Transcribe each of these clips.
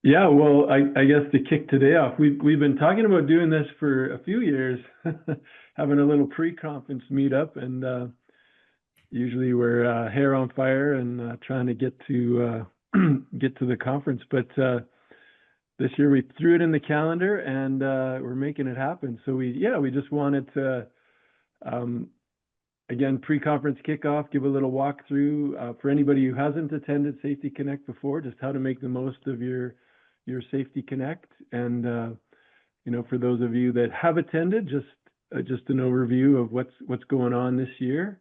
Yeah, well, I guess to kick today off, we've been talking about doing this for a few years, having a little pre-conference meetup, and usually we're hair on fire and trying to get to get to the conference. But this year we threw it in the calendar, and we're making it happen. So we just wanted to um, again, pre-conference kickoff, give a little walkthrough for anybody who hasn't attended Safety Connect before, just how to make the most of your Safety Connect, and for those of you that have attended, just an overview of what's going on this year,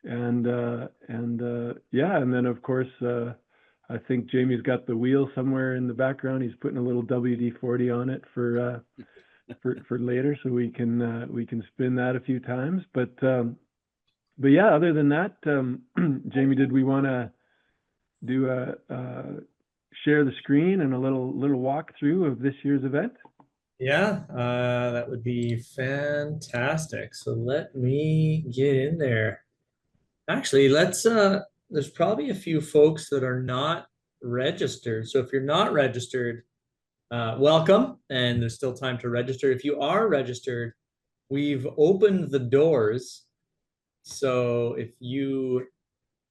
and then of course I think Jamie's got the wheel somewhere in the background. He's putting a little WD-40 on it for later, so we can spin that a few times, but yeah, other than that, Jamie, did we want to do share the screen and a little walkthrough of this year's event? Yeah, that would be fantastic. So let me get in there. Actually, there's probably a few folks that are not registered. So if you're not registered, welcome, and there's still time to register. If you are registered, we've opened the doors. So if you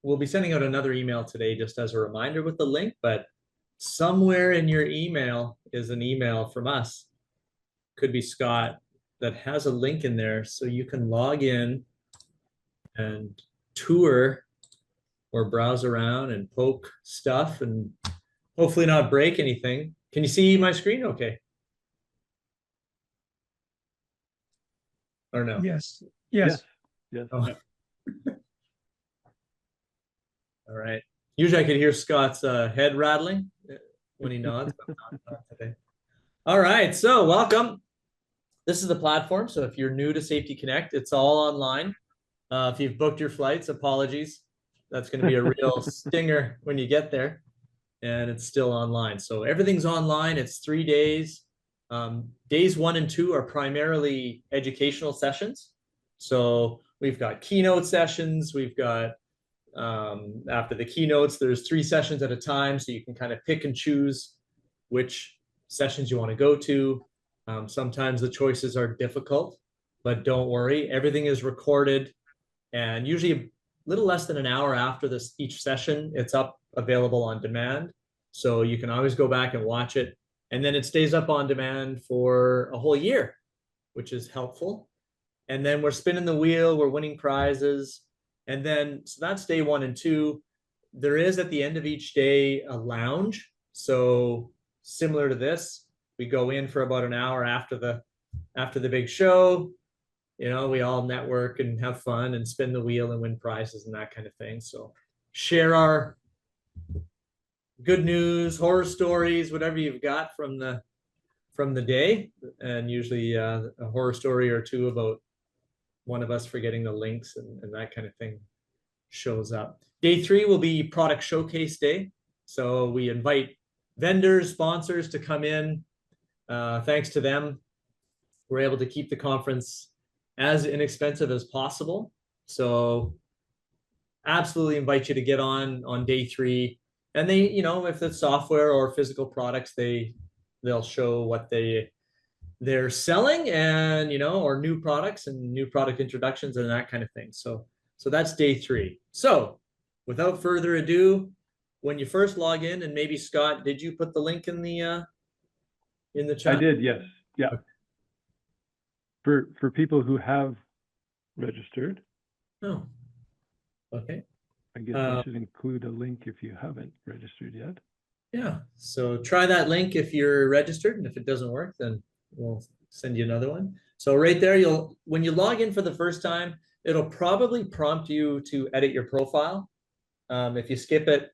we'll be sending out another email today just as a reminder with the link, but somewhere in your email is an email from us, could be Scott, that has a link in there so you can log in and tour or browse around and poke stuff and hopefully not break anything. Can you see my screen okay? Or no? Yes. Yes. Oh. All right. Usually I could hear Scott's head rattling when he nods, but not today. All right, so welcome. This is the platform. So if you're new to Safety Connect, it's all online. If you've booked your flights, apologies. That's going to be a real stinger when you get there, and it's still online. So everything's online. It's 3 days. Days 1 and 2 are primarily educational sessions. So we've got keynote sessions. We've got after the keynotes, there's 3 sessions at a time, so you can kind of pick and choose which sessions you want to go to. Sometimes the choices are difficult, but don't worry, everything is recorded, and usually a little less than an hour after this each session, it's up available on demand, so you can always go back and watch it, and then it stays up on demand for a whole year, which is helpful. And then we're spinning the wheel, we're winning prizes. And then, so that's day 1 and 2. There is at the end of each day a lounge. So similar to this, we go in for about an hour after the big show. We all network and have fun and spin the wheel and win prizes and that kind of thing. So share our good news, horror stories, whatever you've got from the day, and usually a horror story or two about one of us forgetting the links and that kind of thing shows up. Day 3 will be product showcase day. So we invite vendors, sponsors to come in. Thanks to them, we're able to keep the conference as inexpensive as possible. So absolutely invite you to get on day 3. And they, if it's software or physical products, they'll show what they're selling, and or new products and new product introductions and that kind of thing. So that's day 3. So without further ado, when you first log in, and maybe Scott, did you put the link in the chat? I did, yes. Yeah. Okay. For people who have registered. Oh, okay. I guess I should include a link if you haven't registered yet. Yeah, so try that link if you're registered, and if it doesn't work, then we'll send you another one. So right there, when you log in for the first time, it'll probably prompt you to edit your profile. If you skip it,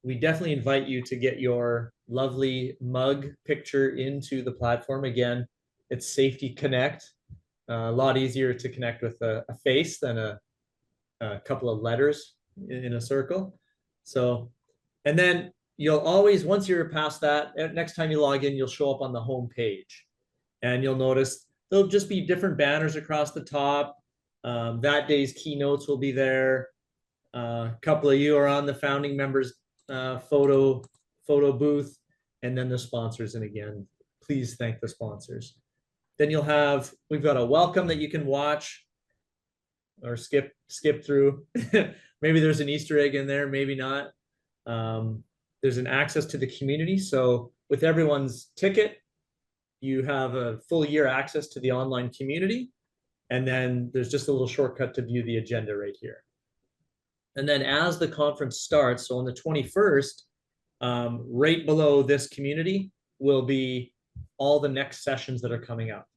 we definitely invite you to get your lovely mug picture into the platform. Again, it's Safety Connect. A lot easier to connect with a face than a couple of letters in a circle. So, and then you'll always, once you're past that, next time you log in, you'll show up on the home page, and you'll notice there'll just be different banners across the top. That day's keynotes will be there. A couple of you are on the founding members photo booth, and then the sponsors. And again, please thank the sponsors. Then we've got a welcome that you can watch or skip through. Maybe there's an Easter egg in there, maybe not. There's an access to the community. So with everyone's ticket, you have a full year access to the online community. And then there's just a little shortcut to view the agenda right here. And then as the conference starts, so on the 21st, right below this community will be all the next sessions that are coming up.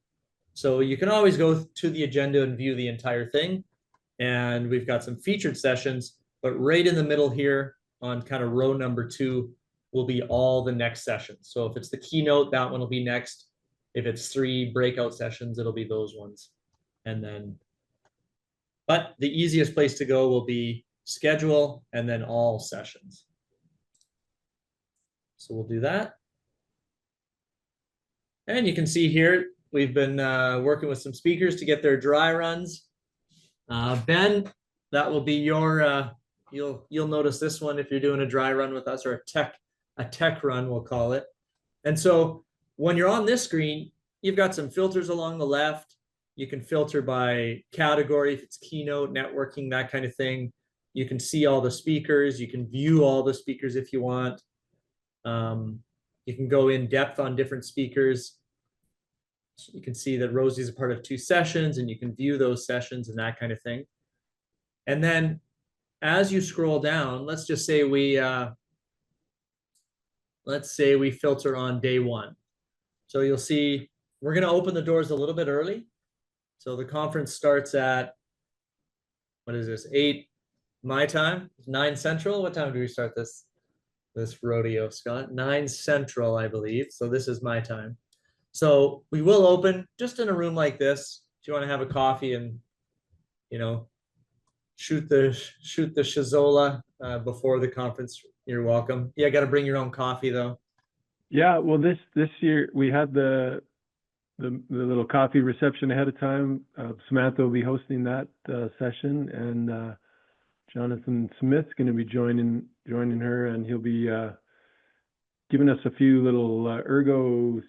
So you can always go to the agenda and view the entire thing. And we've got some featured sessions, but right in the middle here on kind of row number 2 will be all the next sessions. So if it's the keynote, that one will be next. If it's 3 breakout sessions, it'll be those ones. And then, but the easiest place to go will be schedule and then all sessions. So we'll do that. And you can see here, we've been working with some speakers to get their dry runs. Ben, that will be your, you'll notice this one if you're doing a dry run with us, or a tech run, we'll call it. And so when you're on this screen, you've got some filters along the left. You can filter by category, if it's keynote, networking, that kind of thing. You can see all the speakers. You can view all the speakers if you want. You can go in depth on different speakers. So you can see that Rosie's a part of 2 sessions, and you can view those sessions and that kind of thing. And then as you scroll down, let's say we filter on day 1. So you'll see we're going to open the doors a little bit early. So the conference starts at, what is this, 8 my time, 9 Central. What time do we start this rodeo, Scott? 9 Central, I believe. So this is my time. So we will open just in a room like this. If you want to have a coffee and, you know, shoot the shazola before the conference, you're welcome. Yeah, got to bring your own coffee though. Yeah, well, this year we had the little coffee reception ahead of time. Samantha will be hosting that session, and Jonathan Smith's going to be joining her, and he'll be giving us a few little ergo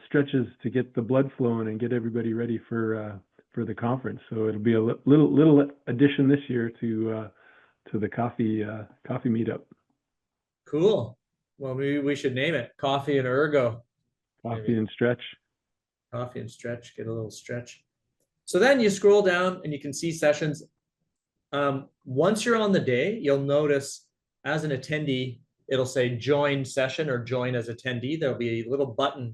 stretches to get the blood flowing and get everybody ready for the conference. So it'll be a little addition this year to the coffee meetup. Cool. Well, maybe we should name it Coffee and Ergo. Coffee and Stretch. Coffee and Stretch. Get a little stretch. So then you scroll down and you can see sessions. Once you're on the day, you'll notice as an attendee, it'll say join session or join as attendee. There'll be a little button.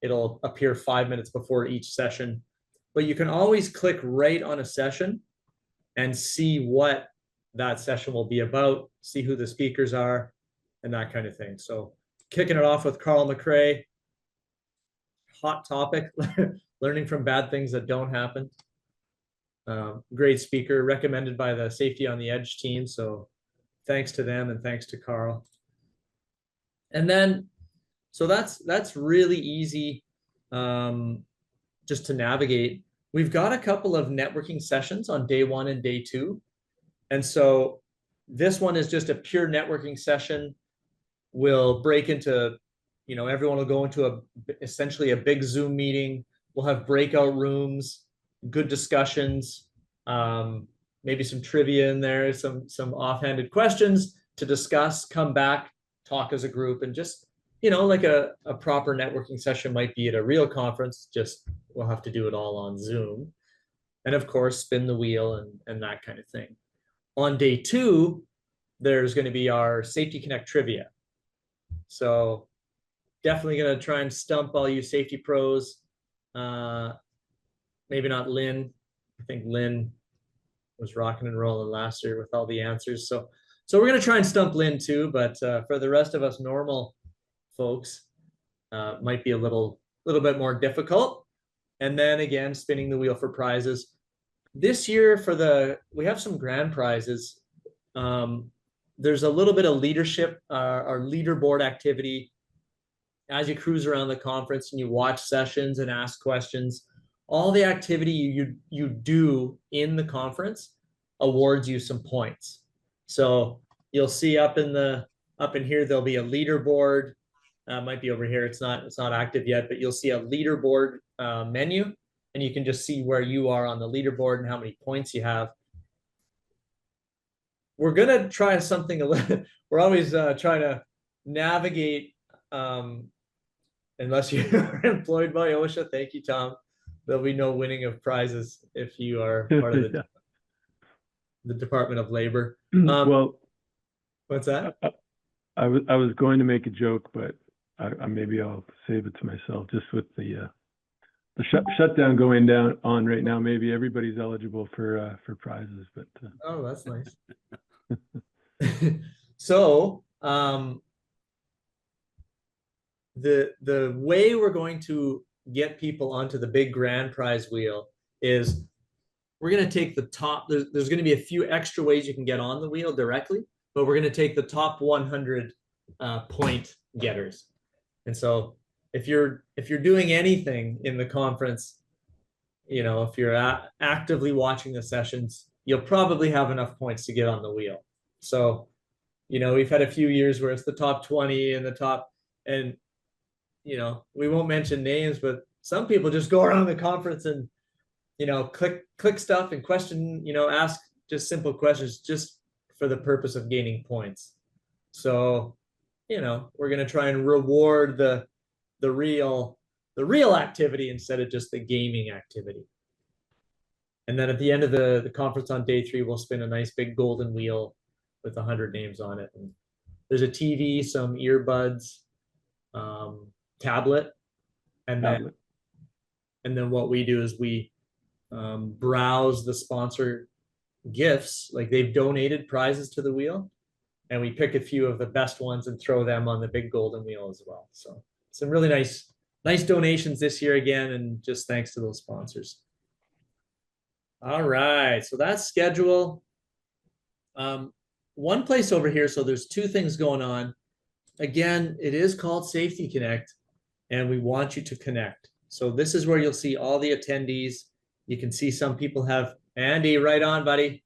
It'll appear 5 minutes before each session, but you can always click right on a session and see what that session will be about, see who the speakers are, and that kind of thing. So kicking it off with Carl McRae, hot topic, learning from bad things that don't happen. Great speaker, recommended by the Safety on the Edge team. So thanks to them and thanks to Carl. And then, so that's really easy just to navigate. We've got a couple of networking sessions on day 1 and day 2. And so this one is just a pure networking session. We'll break into, you know, everyone will go into essentially a big Zoom meeting. We'll have breakout rooms, good discussions, maybe some trivia in there, some offhanded questions to discuss, come back, talk as a group, and just, you know, like a proper networking session might be at a real conference, just we'll have to do it all on Zoom. And of course, spin the wheel and that kind of thing. On day 2, there's going to be our Safety Connect trivia. So definitely going to try and stump all you safety pros. Maybe not Lynn. I think Lynn was rocking and rolling last year with all the answers. So we're going to try and stump Lynn too, but for the rest of us normal folks, might be a little bit more difficult. And then again, spinning the wheel for prizes. This year we have some grand prizes. There's a little bit of leadership, our leaderboard activity. As you cruise around the conference and you watch sessions and ask questions, all the activity you do in the conference awards you some points. So you'll see up in here, there'll be a leaderboard. might be over here. It's not active yet, but you'll see a leaderboard menu, and you can just see where you are on the leaderboard and how many points you have. We're gonna try something a little. We're always trying to navigate. Unless you're employed by OSHA, thank you, Tom. There'll be no winning of prizes if you are part of the, Yeah. the Department of Labor. Well, What's that? I was going to make a joke, but maybe I'll save it to myself. Just with the shutdown going on right now, maybe everybody's eligible for prizes. But oh, that's nice. So the way we're going to get people onto the big grand prize wheel is we're going to take the top. There's going to be a few extra ways you can get on the wheel directly, but we're going to take the top 100 point getters. And so if you're doing anything in the conference, if you're actively watching the sessions, you'll probably have enough points to get on the wheel. So, we've had a few years where it's the top 20 and the top, and we won't mention names, but some people just go around the conference and click stuff and question, ask just simple questions just for the purpose of gaining points. So, we're going to try and reward the real activity instead of just the gaming activity. And then at the end of the conference on day 3, we'll spin a nice big golden wheel with 100 names on it. And there's a TV, some earbuds, tablet, and then what we do is we browse the sponsor gifts, like they've donated prizes to the wheel, and we pick a few of the best ones and throw them on the big golden wheel as well. So some really nice donations this year again, and just thanks to those sponsors. All right, so that's schedule. One place over here, so there's 2 things going on. Again, it is called Safety Connect, and we want you to connect. So this is where you'll see all the attendees. You can see some people have Andy, right on, buddy.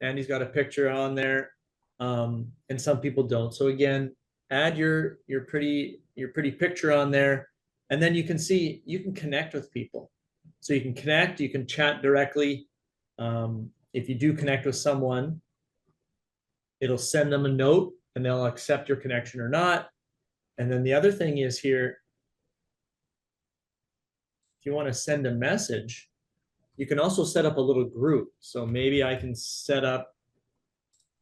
Andy's got a picture on there, and some people don't. So again, add your pretty picture on there, and then you can see you can connect with people. So you can connect, you can chat directly. If you do connect with someone, it'll send them a note and they'll accept your connection or not. And then the other thing is here, if you want to send a message, you can also set up a little group. So maybe I can set up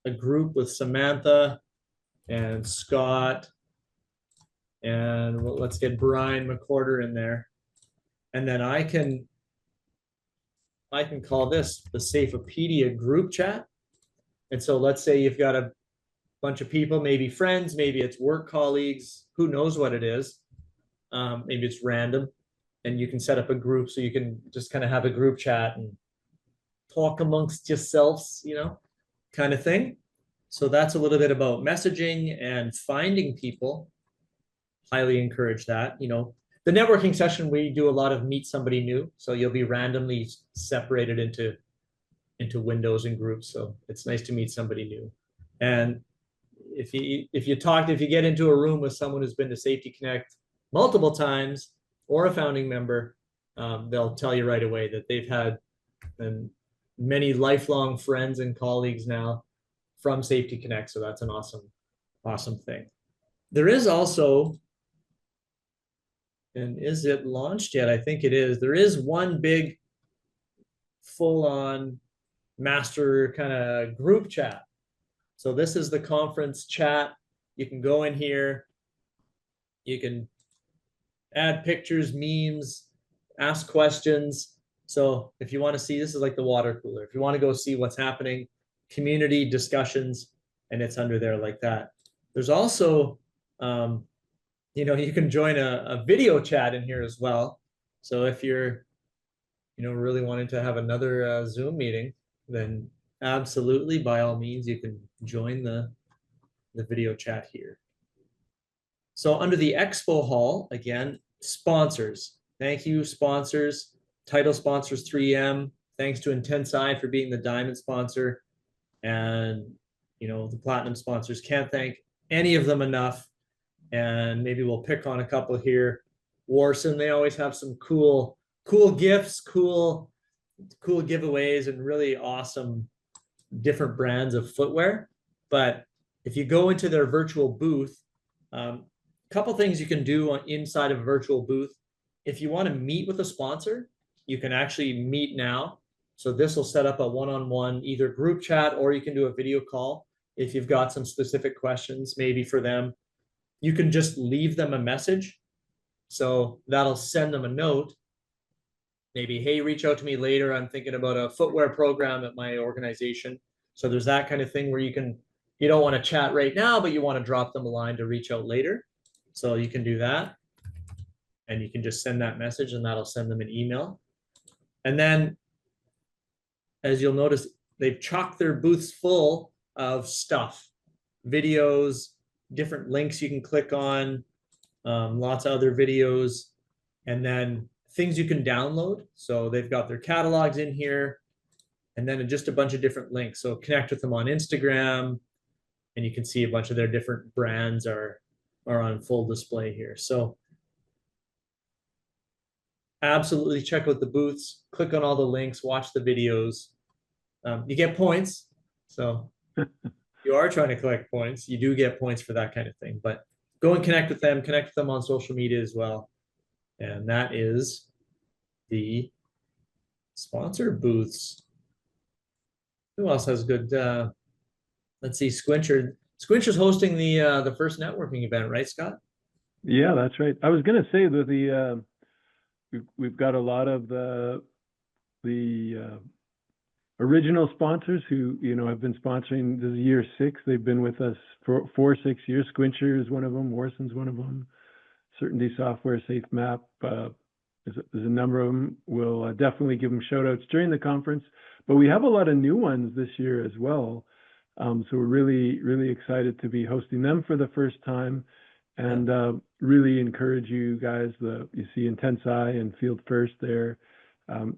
a group with Samantha and Scott, and let's get Brian McCorder in there. And then I can call this the Safeopedia group chat. And so let's say you've got a bunch of people, maybe friends, maybe it's work colleagues, who knows what it is. Maybe it's random, and you can set up a group so you can just kind of have a group chat and talk amongst yourselves, kind of thing. So that's a little bit about messaging and finding people. Highly encourage that. The networking session, we do a lot of meet somebody new. So you'll be randomly separated into windows and groups. So it's nice to meet somebody new. And if you get into a room with someone who's been to Safety Connect multiple times or a founding member, they'll tell you right away that they've had many lifelong friends and colleagues now from Safety Connect. So that's an awesome thing. There is also, and is it launched yet? I think it is. There is one big full-on master kind of group chat. So this is the conference chat. You can go in here. You can add pictures, memes, ask questions. So if you want to see, this is like the water cooler. If you want to go see what's happening, community discussions, and it's under there like that. There's also, you can join a video chat in here as well. So if you're, really wanting to have another Zoom meeting, then absolutely, by all means, you can join the video chat here. So under the Expo Hall, again, sponsors. Thank you, sponsors. Title sponsors 3M. Thanks to Intensai for being the diamond sponsor. And, the platinum sponsors. Can't thank any of them enough. and maybe we'll pick on a couple here. Warson, they always have some cool gifts, cool giveaways, and really awesome different brands of footwear. But if you go into their virtual booth, a couple things you can do inside of a virtual booth. If you want to meet with a sponsor, you can actually meet now. So this will set up a one-on-one either group chat, or you can do a video call if you've got some specific questions maybe for them. You can just leave them a message. So that'll send them a note. Maybe, hey, reach out to me later. I'm thinking about a footwear program at my organization. So there's that kind of thing where you don't want to chat right now, but you want to drop them a line to reach out later. So you can do that. And you can just send that message, and that'll send them an email. And then, as you'll notice, they've chocked their booths full of stuff, videos, different links you can click on, lots of other videos, and then things you can download. So they've got their catalogs in here, and then just a bunch of different links. So connect with them on Instagram, and you can see a bunch of their different brands are on full display here. So absolutely check out the booths, click on all the links, watch the videos. You get points. So you are trying to collect points. You do get points for that kind of thing, but go and connect with them on social media as well. And that is the sponsor booths. Who else has good, let's see, Squincher. Squincher's hosting the first networking event, right, Scott? Yeah, that's right. I was going to say that we've got a lot of the original sponsors who have been sponsoring. This is year 6. They've been with us for 6 years. Squincher is one of them. Warson's one of them. Certainty Software, SafeMap. There's a number of them. We'll definitely give them shout outs during the conference. But we have a lot of new ones this year as well. So we're really, really excited to be hosting them for the first time, and really encourage you guys. You see Intense Eye and Field First there.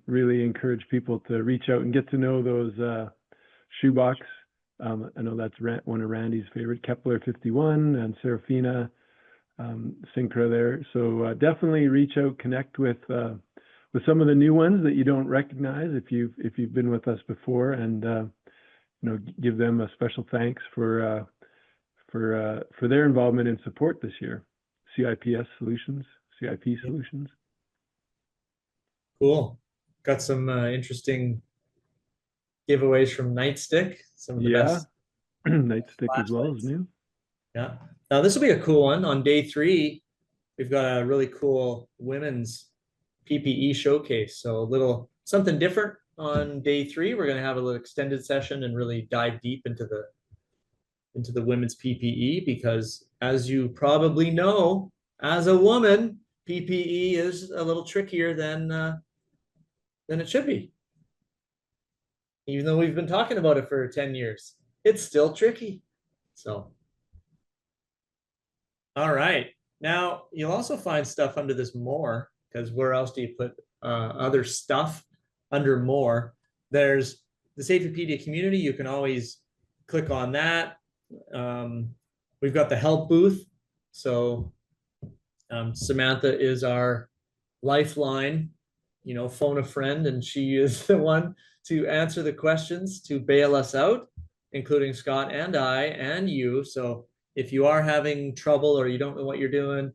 Really encourage people to reach out and get to know those shoebox. I know that's one of Randy's favorite, Kepler 51 and Serafina, Syncra there. So definitely reach out, connect with some of the new ones that you don't recognize if you've been with us before, and give them a special thanks for their involvement and support this year. CIP Solutions. Cool. Got some interesting giveaways from Nightstick. Some of the best. Nightstick as well is new. Yeah. Now this will be a cool one. On day 3, we've got a really cool women's PPE showcase. So a little something different on day 3. We're going to have a little extended session and really dive deep into the women's PPE, because as you probably know, as a woman, PPE is a little trickier than it should be. Even though we've been talking about it for 10 years, it's still tricky. So, all right. Now, you'll also find stuff under this more, because where else do you put other stuff under more? There's the Safeopedia Community. You can always click on that. We've got the help booth. So Samantha is our lifeline, phone a friend, and she is the one to answer the questions, to bail us out, including Scott and I and you. So if you are having trouble or you don't know what you're doing,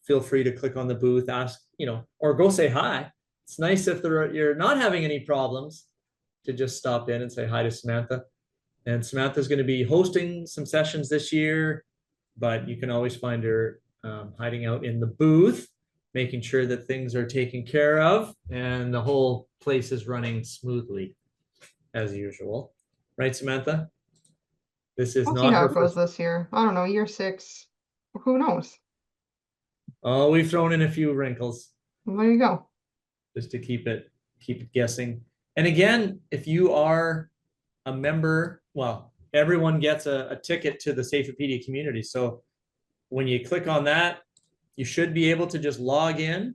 feel free to click on the booth, ask, or go say hi. It's nice if you're not having any problems to just stop in and say hi to Samantha. And Samantha's going to be hosting some sessions this year, but you can always find her hiding out in the booth, making sure that things are taken care of and the whole place is running smoothly as usual. Right, Samantha? This is We'll not see how her it goes first. this year. I don't know, year 6. Who knows? Oh, we've thrown in a few wrinkles Well, there you go. just to keep it guessing. And again, if you are a member, well, everyone gets a ticket to the Safeopedia Community. So when you click on that, you should be able to just log in.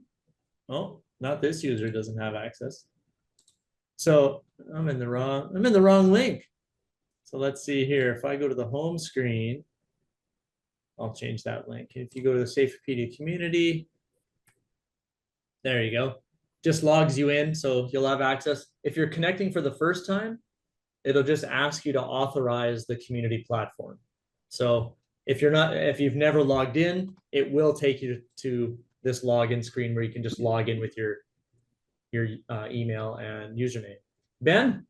Oh, not this user doesn't have access. So I'm in the wrong link. So let's see here. If I go to the home screen, I'll change that link. If you go to the Safeopedia community, there you go. Just logs you in, so you'll have access. If you're connecting for the first time, it'll just ask you to authorize the community platform. So if you've never logged in, it will take you to this login screen where you can just log in with your email and username. Ben?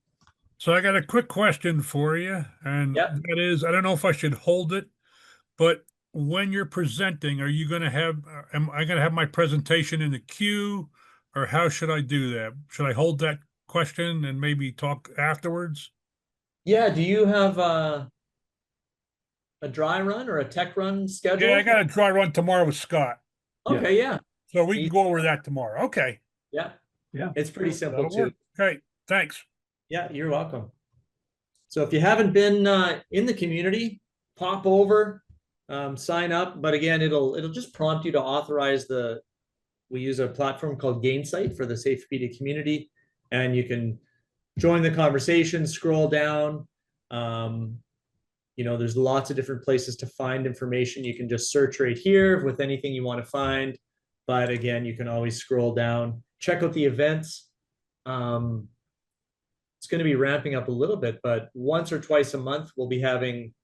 So I got a quick question for you, and Yep. that is, I don't know if I should hold it, but when you're presenting, are you going to have, am I going to have my presentation in the queue, or how should I do that? Should I hold that question and maybe talk afterwards? Yeah, do you have a dry run or a tech run scheduled? Yeah, I got a dry run tomorrow with Scott, Okay, yeah. so we can go over that tomorrow. Okay. Yeah. Yeah. It's pretty simple That'll too. work. Okay, thanks. Yeah, you're welcome. So if you haven't been in the community, pop over, sign up. But again, it'll just prompt you to authorize we use a platform called Gainsight for the Safeopedia community, and you can join the conversation, scroll down. There's lots of different places to find information. You can just search right here with anything you want to find. But again, you can always scroll down, check out the events. It's going to be ramping up a little bit, but once or twice a month, we'll be having,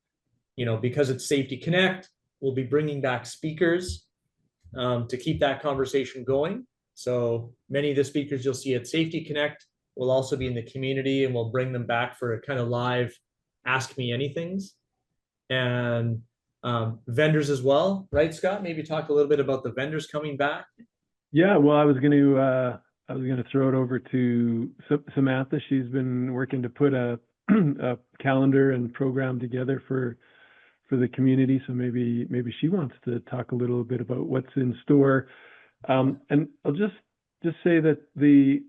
because it's Safety Connect, we'll be bringing back speakers to keep that conversation going. So many of the speakers you'll see at Safety Connect will also be in the community, and we'll bring them back for a kind of live Ask Me Anythings. And vendors as well, right, Scott? Maybe talk a little bit about the vendors coming back. Yeah, well, I was going to throw it over to Samantha. She's been working to put a calendar and program together for the community. So maybe she wants to talk a little bit about what's in store. And I'll just say that the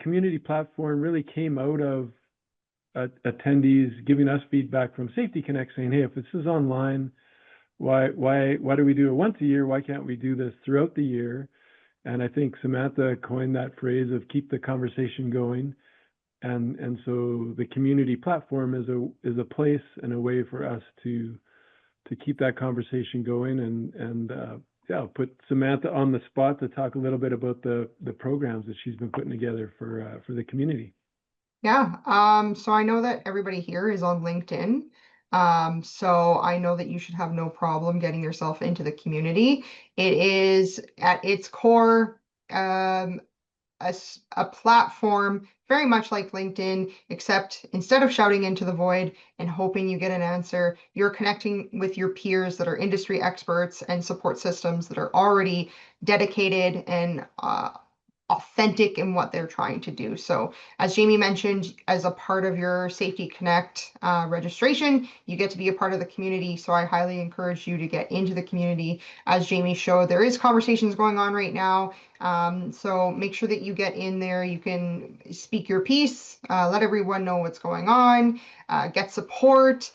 community platform really came out of attendees giving us feedback from Safety Connect saying, hey, if this is online, why do we do it once a year? Why can't we do this throughout the year? And I think Samantha coined that phrase of keep the conversation going. And so the community platform is a place and a way for us to keep that conversation going and I'll put Samantha on the spot to talk a little bit about the programs that she's been putting together for the community. Yeah, so I know that everybody here is on LinkedIn. So I know that you should have no problem getting yourself into the community. It is at its core a platform very much like LinkedIn, except instead of shouting into the void and hoping you get an answer, you're connecting with your peers that are industry experts and support systems that are already dedicated and authentic in what they're trying to do. So as Jamie mentioned, as a part of your Safety Connect registration, you get to be a part of the community. So I highly encourage you to get into the community. As Jamie showed, there is conversations going on right now. So make sure that you get in there. You can speak your piece, let everyone know what's going on, get support,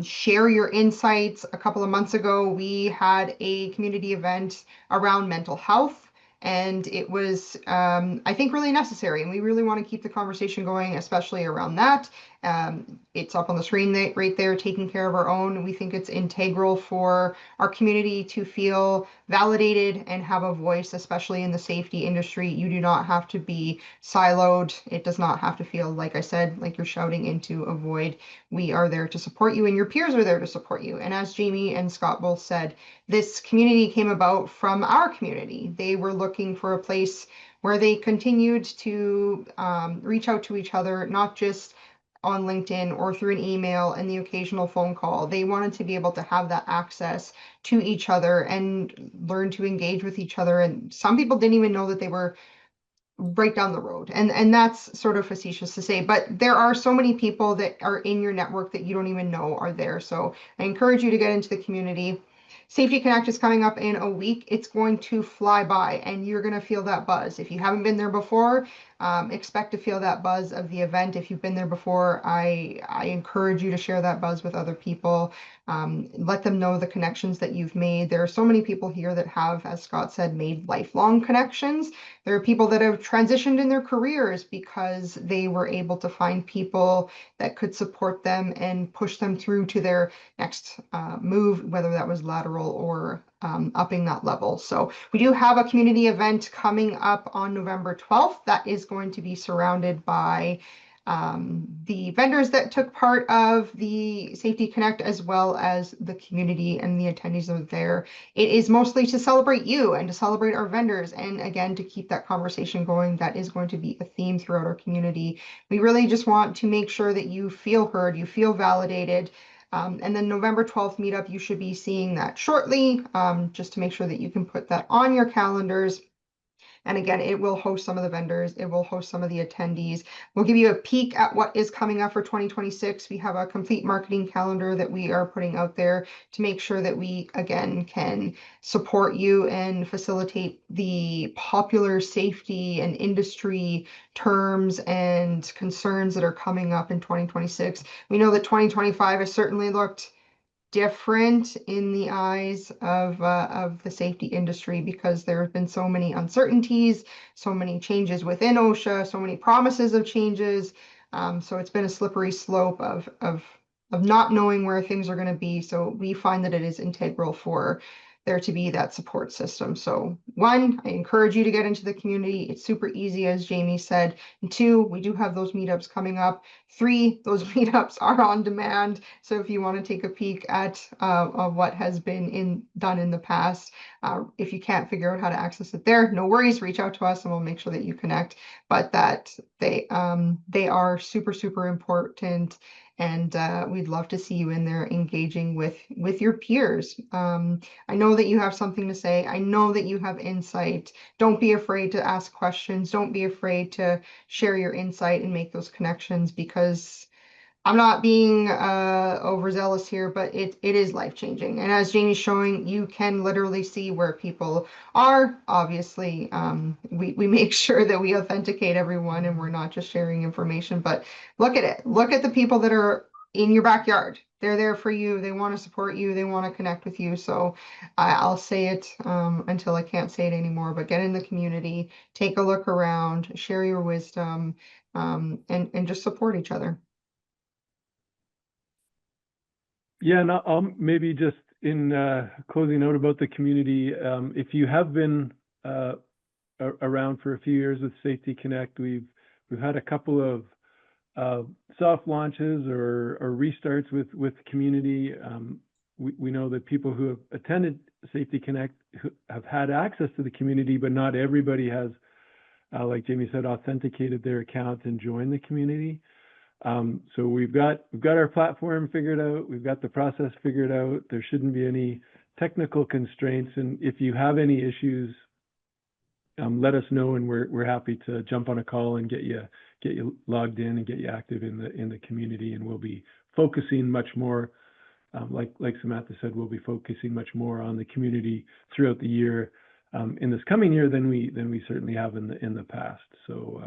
share your insights. A couple of months ago, we had a community event around mental health. And it was, I think, really necessary. And we really want to keep the conversation going, especially around that. It's up on the screen right there, taking care of our own. We think it's integral for our community to feel validated and have a voice, especially in the safety industry. You do not have to be siloed. It does not have to feel, like I said, like you're shouting into a void. We are there to support you, and your peers are there to support you. And as Jamie and Scott both said, this community came about from our community. They were looking for a place where they continued to reach out to each other, not just on LinkedIn or through an email and the occasional phone call. They wanted to be able to have that access to each other and learn to engage with each other. And some people didn't even know that they were right down the road. And that's sort of facetious to say, but there are so many people that are in your network that you don't even know are there. So I encourage you to get into the community. Safety Connect is coming up in a week. It's going to fly by and you're going to feel that buzz. If you haven't been there before, Expect to feel that buzz of the event. If you've been there before, I encourage you to share that buzz with other people. Let them know the connections that you've made. There are so many people here that have, as Scott said, made lifelong connections. There are people that have transitioned in their careers because they were able to find people that could support them and push them through to their next move, whether that was lateral or upping that level. So we do have a community event coming up on November 12th that is going to be surrounded by the vendors that took part of the Safety Connect, as well as the community and the attendees are there. It is mostly to celebrate you and to celebrate our vendors, and again, to keep that conversation going. That is going to be a theme throughout our community. We really just want to make sure that you feel heard, you feel validated. And then November 12th meetup, you should be seeing that shortly, just to make sure that you can put that on your calendars. And again, it will host some of the vendors, it will host some of the attendees. We'll give you a peek at what is coming up for 2026. We have a complete marketing calendar that we are putting out there to make sure that we, again, can support you and facilitate the popular safety and industry terms and concerns that are coming up in 2026. We know that 2025 has certainly looked different in the eyes of the safety industry, because there have been so many uncertainties, so many changes within OSHA, so many promises of changes. So it's been a slippery slope of not knowing where things are going to be. So we find that it is integral for there to be that support system. So one, I encourage you to get into the community. It's super easy, as Jamie said. And two, we do have those meetups coming up. Three, those meetups are on demand. So if you want to take a peek at what has been done in the past, if you can't figure out how to access it there, no worries, reach out to us and we'll make sure that you connect. But that they are super, super important. And we'd love to see you in there engaging with your peers. I know that you have something to say. I know that you have insight. Don't be afraid to ask questions. Don't be afraid to share your insight and make those connections, because I'm not being overzealous here, but it is life-changing. And as Jamie's showing, you can literally see where people are. Obviously, we make sure that we authenticate everyone and we're not just sharing information, but look at it. Look at the people that are in your backyard. They're there for you. They want to support you. They want to connect with you. So I'll say it until I can't say it anymore, but get in the community, take a look around, share your wisdom, and just support each other. Yeah, and I'll maybe just in closing note about the community, if you have been around for a few years with Safety Connect, we've had a couple of soft launches or restarts with community. We know that people who have attended Safety Connect have had access to the community, but not everybody has, like Jamie said, authenticated their account and joined the community. So we've got our platform figured out. We've got the process figured out. There shouldn't be any technical constraints. And if you have any issues, let us know, and we're happy to jump on a call and get you logged in and get you active in the community. And we'll be focusing much more, like Samantha said, we'll be focusing much more on the community throughout the year, in this coming year than we certainly have in the past. So.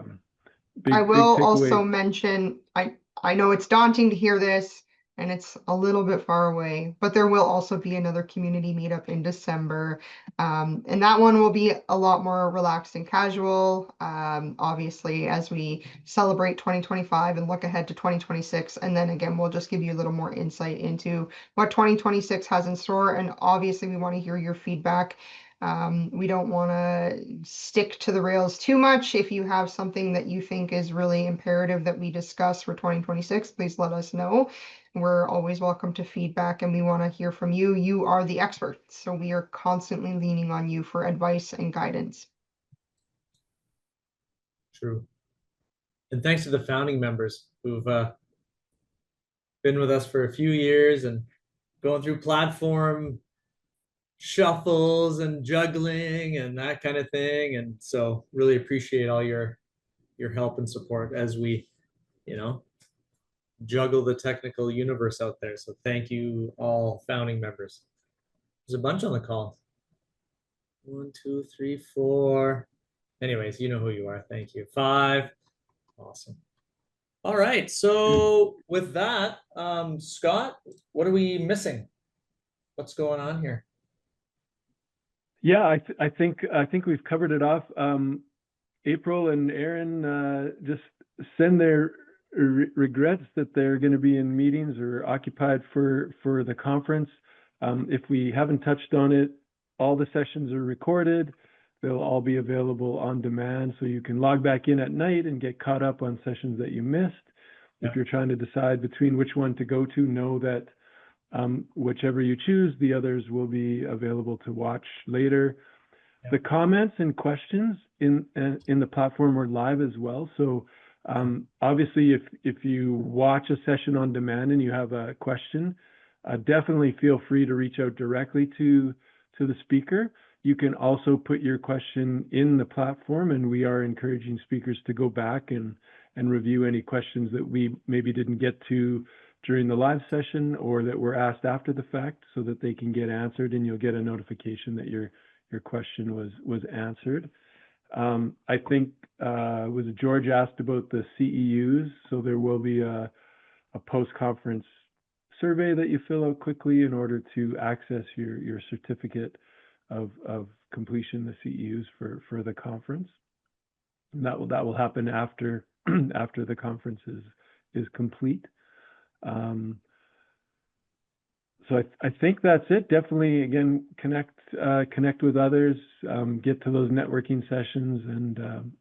I will also mention, I know it's daunting to hear this and it's a little bit far away, but there will also be another community meetup in December. And that one will be a lot more relaxed and casual, obviously, as we celebrate 2025 and look ahead to 2026. And then again, we'll just give you a little more insight into what 2026 has in store. And obviously, we want to hear your feedback. We don't want to stick to the rails too much. If you have something that you think is really imperative that we discuss for 2026, please let us know. We're always welcome to feedback and we want to hear from you. You are the experts, so we are constantly leaning on you for advice and guidance. True. And thanks to the founding members who've been with us for a few years and going through platform shuffles and juggling and that kind of thing. And so really appreciate all your help and support as we, juggle the technical universe out there. So thank you all founding members. There's a bunch on the call. 1, 2, 3, 4. Anyways, you know who you are. Thank you. 5. Awesome. All right. So with that, Scott, what are we missing? What's going on here? Yeah, I think we've covered it off. April and Aaron just send their regrets that they're going to be in meetings or occupied for the conference. If we haven't touched on it, all the sessions are recorded. They'll all be available on demand, so you can log back in at night and get caught up on sessions that you missed. Yeah. If you're trying to decide between which one to go to, know that whichever you choose, the others will be available to watch later. Yeah. The comments and questions in the platform are live as well. So obviously, if you watch a session on demand and you have a question, definitely feel free to reach out directly to the speaker. You can also put your question in the platform, and we are encouraging speakers to go back and review any questions that we maybe didn't get to during the live session or that were asked after the fact, so that they can get answered, and you'll get a notification that your question was answered. I think was George asked about the CEUs, so there will be a post-conference survey that you fill out quickly in order to access your certificate of completion, the CEUs for the conference. And that will happen after after the conference is complete. So I think that's it. Definitely, again, connect with others, get to those networking sessions,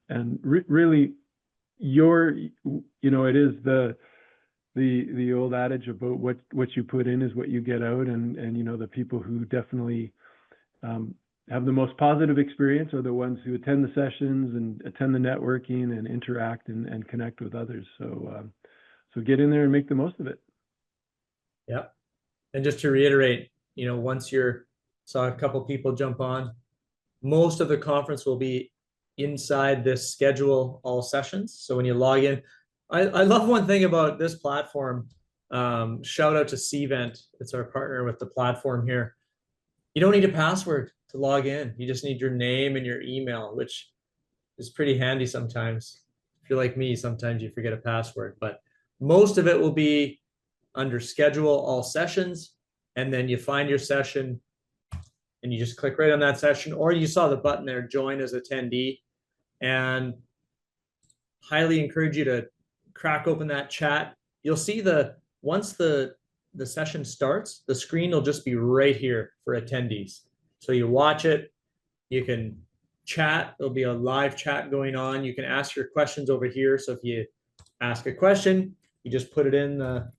and really, it is the old adage about what you put in is what you get out, and the people who definitely have the most positive experience are the ones who attend the sessions and attend the networking and interact and connect with others. So get in there and make the most of it. Yeah. And just to reiterate, once saw a couple people jump on, most of the conference will be inside this schedule all sessions. So when you log in, I love one thing about this platform. Shout out to Cvent. It's our partner with the platform here. You don't need a password to log in. You just need your name and your email, which is pretty handy sometimes. If you're like me, sometimes you forget a password, but most of it will be under schedule all sessions, and then you find your session and you just click right on that session, or you saw the button there, join as attendee, and highly encourage you to crack open that chat. You'll see once the session starts, the screen will just be right here for attendees. So you watch it, you can chat, there'll be a live chat going on. You can ask your questions over here. So if you ask a question, you just put it in the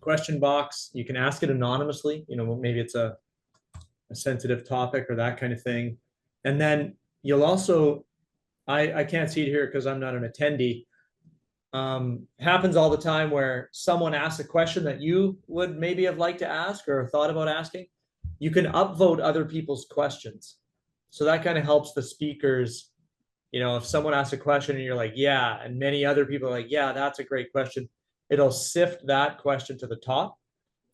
question box. You can ask it anonymously, maybe it's a sensitive topic or that kind of thing. And then you'll also, I can't see it here because I'm not an attendee. Happens all the time where someone asks a question that you would maybe have liked to ask or thought about asking. You can upvote other people's questions. So that kind of helps the speakers. If someone asks a question and you're like, yeah, and many other people are like, yeah, that's a great question, it'll sift that question to the top.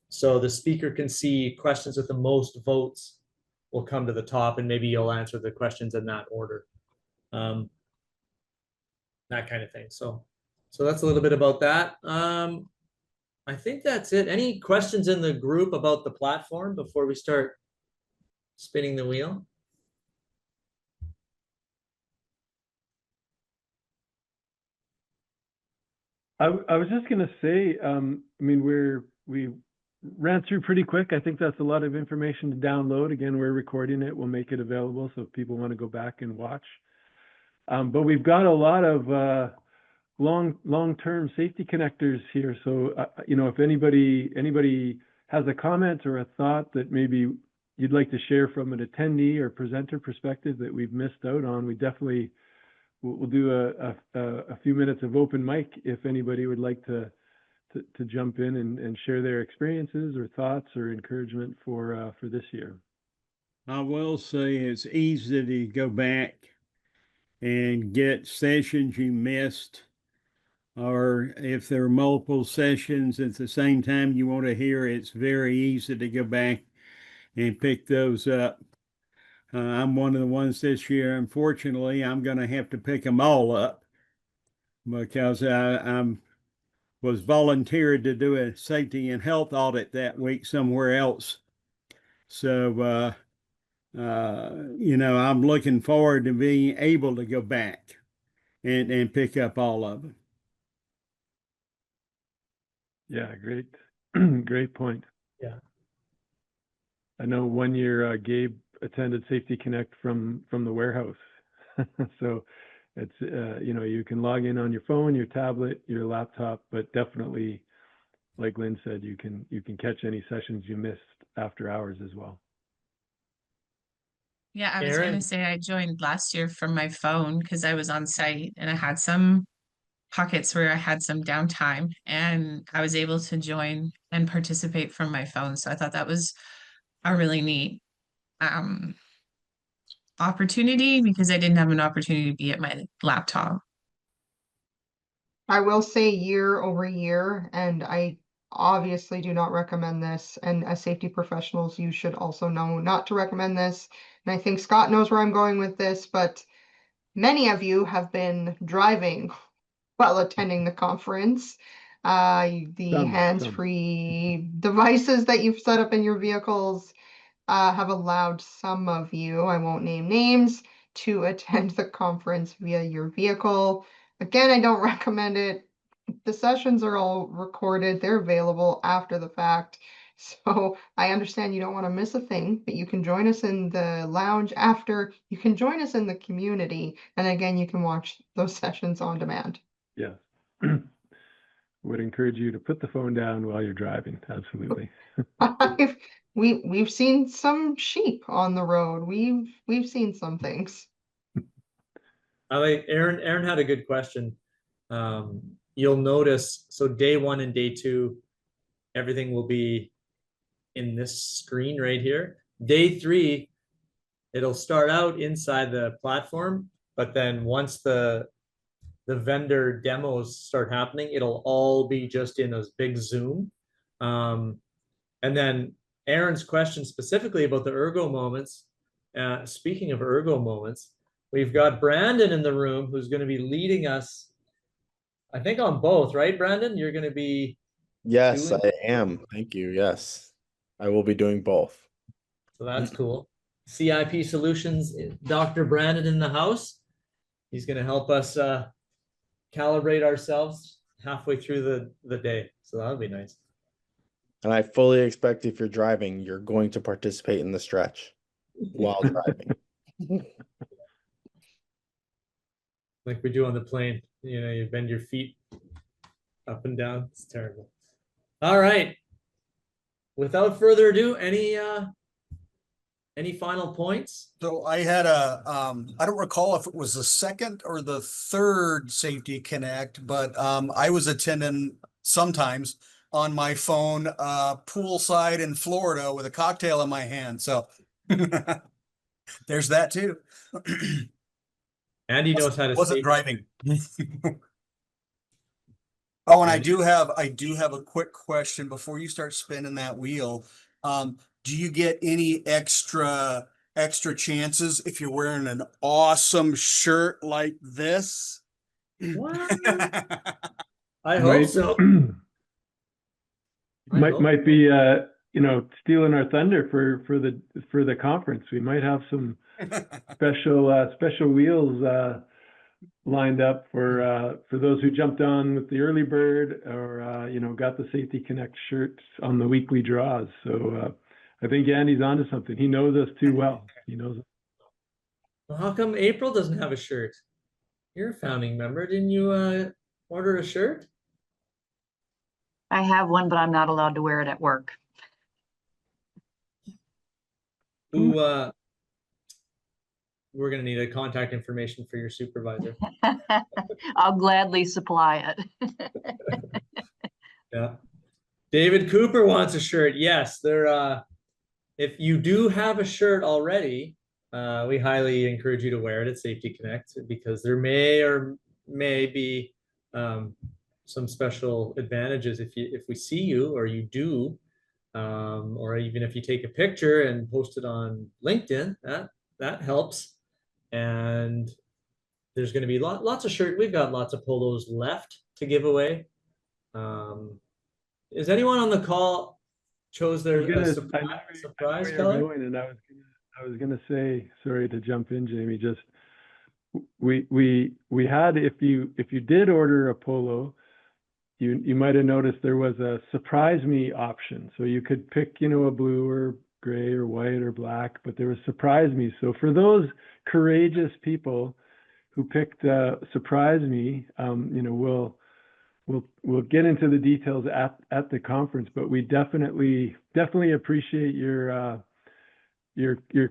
So the speaker can see questions with the most votes will come to the top, and maybe you'll answer the questions in that order. That kind of thing. So that's a little bit about that. I think that's it. Any questions in the group about the platform before we start spinning the wheel? I was just going to say, we ran through pretty quick. I think that's a lot of information to download. Again, we're recording it. We'll make it available so if people want to go back and watch. But we've got a lot of long-term safety connectors here. So, if anybody has a comment or a thought that maybe you'd like to share from an attendee or presenter perspective that we've missed out on, we definitely we'll do a few minutes of open mic if anybody would like to jump in and share their experiences or thoughts or encouragement for this year. I will say it's easy to go back and get sessions you missed, or if there are multiple sessions at the same time you want to hear, it's very easy to go back and pick those up. I'm one of the ones this year. Unfortunately, I'm going to have to pick them all up because I'm was volunteered to do a safety and health audit that week somewhere else. So, I'm looking forward to being able to go back and pick up all of them. Yeah, great, great point. Yeah. I know one year Gabe attended Safety Connect from the warehouse. So it's, you can log in on your phone, your tablet, your laptop, but definitely, like Lynn said, you can catch any sessions you missed after hours as well. Yeah, I was going Aaron? to say I joined last year from my phone because I was on site and I had some pockets where I had some downtime and I was able to join and participate from my phone. So I thought that was a really neat opportunity because I didn't have an opportunity to be at my laptop. I will say year over year, and I obviously do not recommend this. And as safety professionals, you should also know not to recommend this. And I think Scott knows where I'm going with this, but many of you have been driving while attending the conference. The Some. hands-free devices that you've set up in your vehicles have allowed some of you, I won't name names, to attend the conference via your vehicle. Again, I don't recommend it. The sessions are all recorded. They're available after the fact. So I understand you don't want to miss a thing, but you can join us in the lounge after. You can join us in the community. And again, you can watch those sessions on demand. Yes. Would encourage you to put the phone down while you're driving. Absolutely. We've seen some sheep on the road. We've seen some things. I like Aaron had a good question. You'll notice, so day 1 and day 2, everything will be in this screen right here. Day 3, it'll start out inside the platform, but then once the vendor demos start happening, it'll all be just in a big Zoom. And then Aaron's question specifically about the ergo moments. Speaking of ergo moments, we've got Brandon in the room who's going to be leading us, I think, on both, right, Brandon? You're going to be. Yes, I am. Thank you. Yes, I will be doing both. So that's cool. CIP Solutions, Dr. Brandon in the house. He's going to help us calibrate ourselves halfway through the day. So that'll be nice. And I fully expect if you're driving, you're going to participate in the stretch while driving. Like we do on the plane. You bend your feet up and down. It's terrible. All right. Without further ado, any final points? So I had I don't recall if it was the second or the third Safety Connect, but I was attending sometimes on my phone, poolside in Florida with a cocktail in my hand. So there's that too. Andy knows how to Wasn't safety. driving. Oh, and I do have a quick question before you start spinning that wheel. Do you get any extra chances if you're wearing an awesome shirt like this? What? I hope so. Might be stealing our thunder for the conference. We might have some special wheels lined up for those who jumped on with the early bird or got the Safety Connect shirts on the weekly draws. So I think Andy's onto something. He knows us too well. He knows. Well, how come April doesn't have a shirt? You're a founding member. Didn't you order a shirt? I have one, but I'm not allowed to wear it at work. Who we're going to need a contact information for your supervisor. I'll gladly supply it. Yeah. David Cooper wants a shirt. Yes, if you do have a shirt already, we highly encourage you to wear it at Safety Connect because there may or may be some special advantages if we see you or you do, or even if you take a picture and post it on LinkedIn. that helps. And there's going to be lots of shirts. We've got lots of polos left to give away. Is anyone on the call chose their surprise color? Going, and I was gonna say, sorry to jump in, Jamie. Just we had, if you did order a polo, you might have noticed there was a surprise me option. So you could pick, a blue or gray or white or black, but there was surprise me. So for those courageous people who picked surprise me, we'll get into the details at the conference, but we definitely appreciate your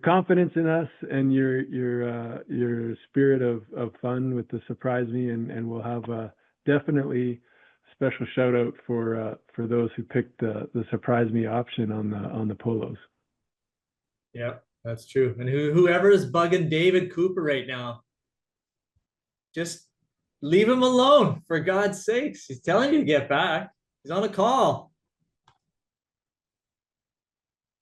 confidence in us and your spirit of fun with the surprise me, and we'll have definitely special shout out for those who picked the surprise me option on the polos. Yeah, that's true. And whoever is bugging David Cooper right now, just leave him alone, for God's sakes. He's telling you to get back. He's on a call.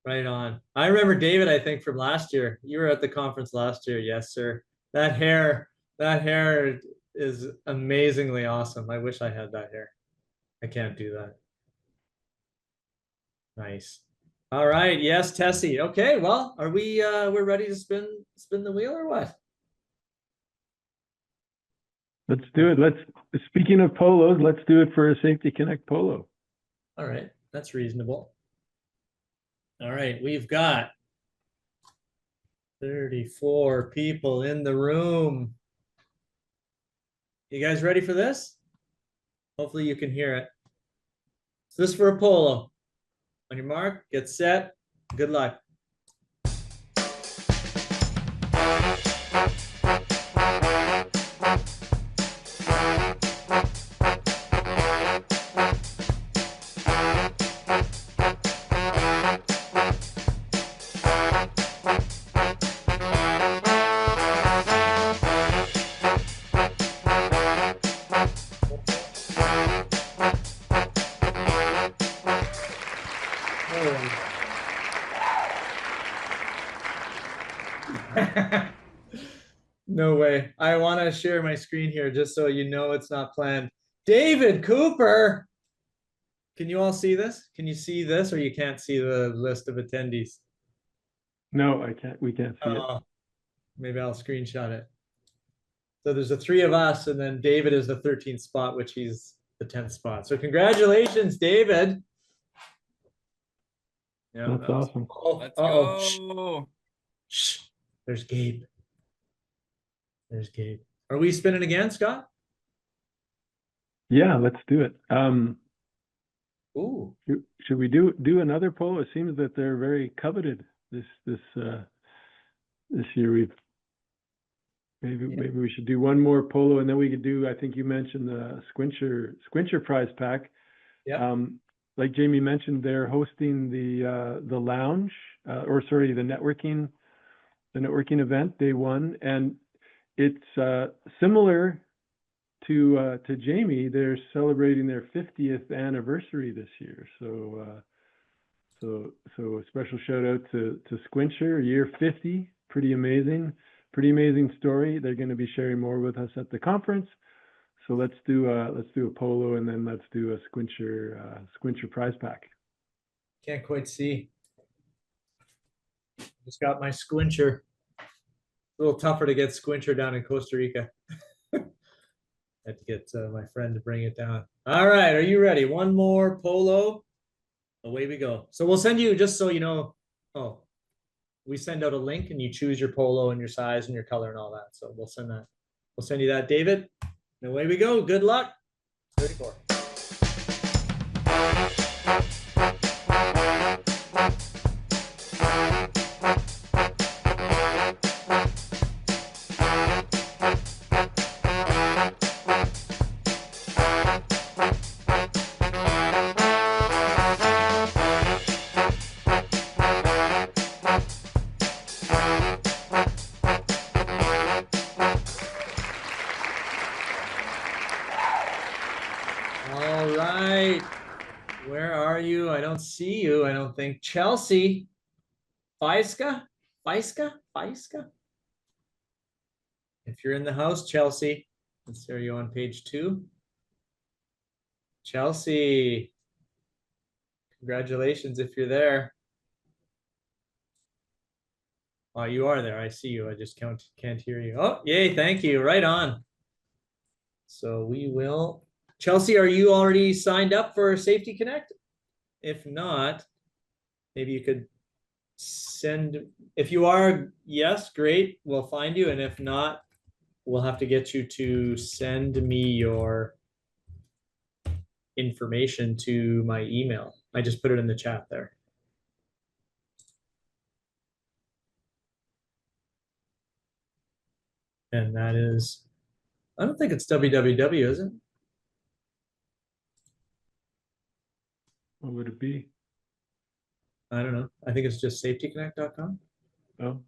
Right on. I remember David, I think from last year. You were at the conference last year. Yes, sir. That hair is amazingly awesome. I wish I had that hair. I can't do that. Nice. All right. Yes, Tessie. Okay, well, are we're ready to spin the wheel or what? Let's do it. Speaking of polos, let's do it for a Safety Connect polo. All right, that's reasonable. All right, we've got 34 people in the room. You guys ready for this? Hopefully you can hear it. So this is for a polo. On your mark, get set, good luck. No way. I want to share my screen here just so you know it's not planned. David Cooper. Can you all see this? Can you see this, or you can't see the list of attendees? No, I can't. We can't see it. Maybe I'll screenshot it. So there's the three of us, and then David is the 13th spot, which he's the 10th spot. So congratulations, David. Yeah, that's awesome. Let's go. Shh. There's Gabe. There's Gabe. Are we spinning again, Scott? Yeah, let's do it. Ooh. Should we do another poll? It seems that they're very coveted this year. Maybe we should do one more polo, and then we could do, I think you mentioned the Squincher prize pack. Yeah. Like Jamie mentioned, they're hosting the lounge, the networking event day one, and it's similar to Jamie. They're celebrating their 50th anniversary this year, so a special shout out to Squincher, year 50. Pretty amazing story. They're going to be sharing more with us at the conference. So let's do a polo, and then let's do a Squincher prize pack. Can't quite see. Just got my Squincher. A little tougher to get Squincher down in Costa Rica. Had to get my friend to bring it down. All right, are you ready? One more polo. Away we go. So we'll send you, just so you know, we send out a link and you choose your polo and your size and your color and all that. So we'll send that. We'll send you that, David. And away we go. Good luck. 34. All right. Where are you? I don't see you. I don't think. Chelsea Faiska? Faiska? If you're in the house, Chelsea, let's see, are you on page 2? Chelsea, congratulations if you're there. Oh, you are there. I see you. I just can't hear you. Oh, yay. Thank you. Right on. So we will. Chelsea, are you already signed up for Safety Connect? If not, maybe you could send. If you are, yes, great. We'll find you. And if not, we'll have to get you to send me your information to my email. I just put it in the chat there. And that is, I don't think it's www, is it? What would it be? I don't know. I think it's just safetyconnect.com. Oh,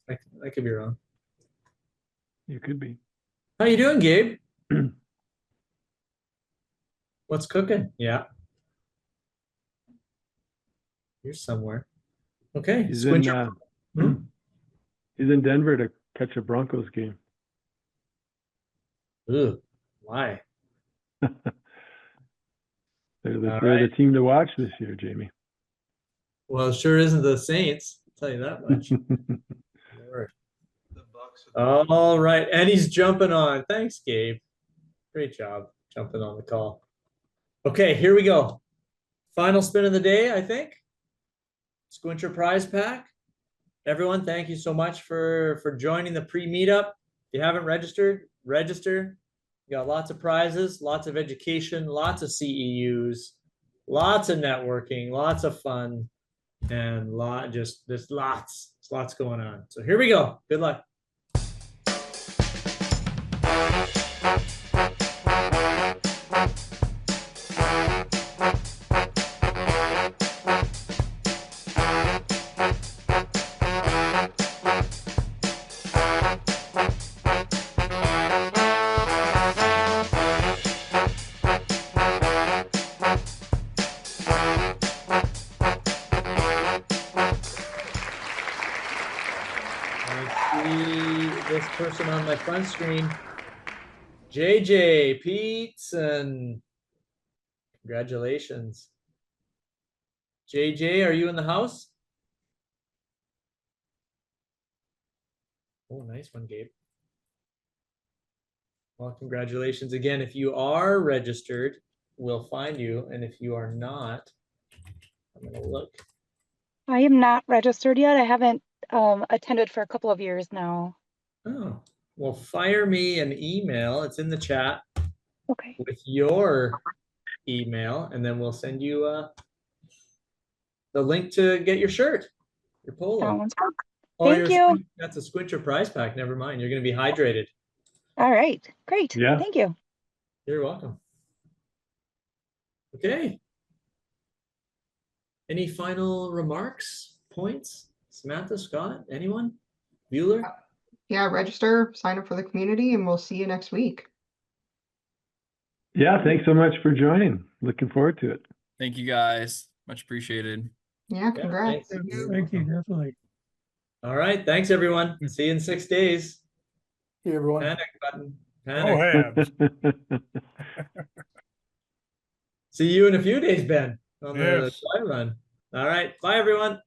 I could be wrong. you could be. How you doing, Gabe? What's cooking? Yeah. You're somewhere. Okay. He's Squint in, your- he's in Denver to catch a Broncos game. Ugh, why? They're All the right. team to watch this year, Jamie. Well, it sure isn't the Saints. I'll tell you that much. Lord. All right. And he's jumping on. Thanks, Gabe. Great job jumping on the call. Okay, here we go. Final spin of the day, I think. Squint your prize pack. Everyone, thank you so much for joining the pre-meetup. If you haven't registered, register. You got lots of prizes, lots of education, lots of CEUs, lots of networking, lots of fun, and there's lots going on. So here we go. Good luck. Person on my front screen, JJ Peetson. Congratulations. JJ, are you in the house? Oh, nice one, Gabe. Well, congratulations again. If you are registered, we'll find you. And if you are not, I'm going to look. I am not registered yet. I haven't attended for a couple of years now. Oh, well, fire me an email. It's in the chat. Okay. With your email, and then we'll send you the link to get your shirt, your polo. Sounds good. Oh, Thank you. That's a Squint Your prize pack. Never mind. You're going to be hydrated. All right. Great. Yeah. Thank you. You're welcome. Okay. Any final remarks, points? Samantha, Scott, anyone? Bueller? Yeah, register, sign up for the community, and we'll see you next week. Yeah, thanks so much for joining. Looking forward to it. Thank you guys. Much appreciated. Yeah, congrats. Thanks. Thank you, definitely. All right. Thanks, everyone. See you in 6 days. Hey, everyone. Panic button. Oh, Panic. Habs. See you in a few days, Ben, on the Yes. fly run. All right. Bye, everyone.